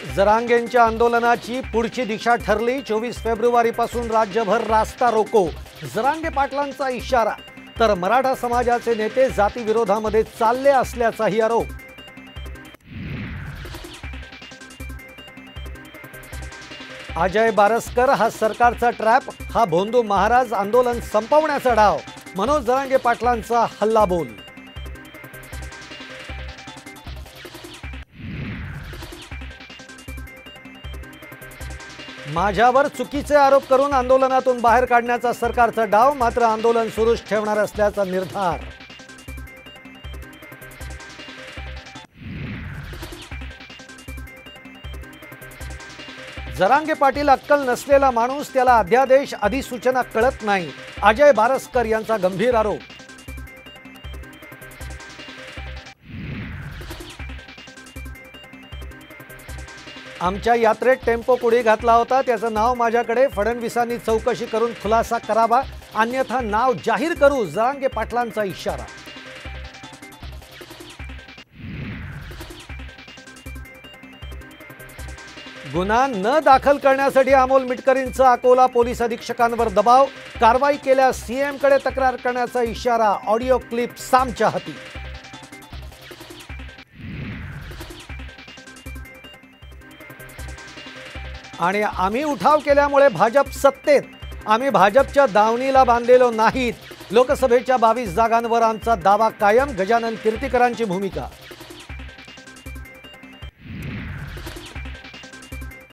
जरांगेंच्या आंदोलनाची पुढची दिशा ठरली। 24 फेब्रुवारीपासून राज्यभर रास्ता रोको। जरांगे पाटलांचा इशारा। तर मराठा समाजाचे नेते जाती विरोधामध्ये चालले असल्याचाही आरोप। अजय बारसकर हा सरकारचा ट्रॅप, हा भोंदू महाराज आंदोलन संपवण्याचा डाव। मनोज जरांगे पाटलांचा हल्लाबोल। माझ्यावर चुकीचे आरोप करून आंदोलनातून बाहेर काढण्याचा सरकारचा डाव, मात्र आंदोलन सुरूच ठेवणार असल्याचा निर्धार। जरांगे पाटील अक्कल नसलेला माणूस, त्याला अध्यादेश अधिसूचना कळत नाही। अजय बारसकर यांचा गंभीर आरोप। आमच्या यात्रेत टेम्पो कुणी घातला होता त्याचं नाव माझ्याकडे, फडणवीसांनी चौकशी करून खुलासा करावा, अन्यथा नाव जाहीर करू। जरांगे पाटलांचा इशारा। गुन्हा न दाखल करण्यासाठी अमोल मिटकरींचा अकोला पोलीस अधीक्षकांवर दबाव, कारवाई केल्यास सीएम कडे तक्रार करण्याचा इशारा। ऑडिओ क्लिप सामच्या हाती। आणि आम्ही उठाव केल्यामुळे भाजप सत्तेत, आम्ही भाजपच्या दावणीला बांधलेलो नाहीत। लोकसभेच्या 22 जागांवर आमचा दावा कायम। गजानन कीर्तीकरांची भूमिका।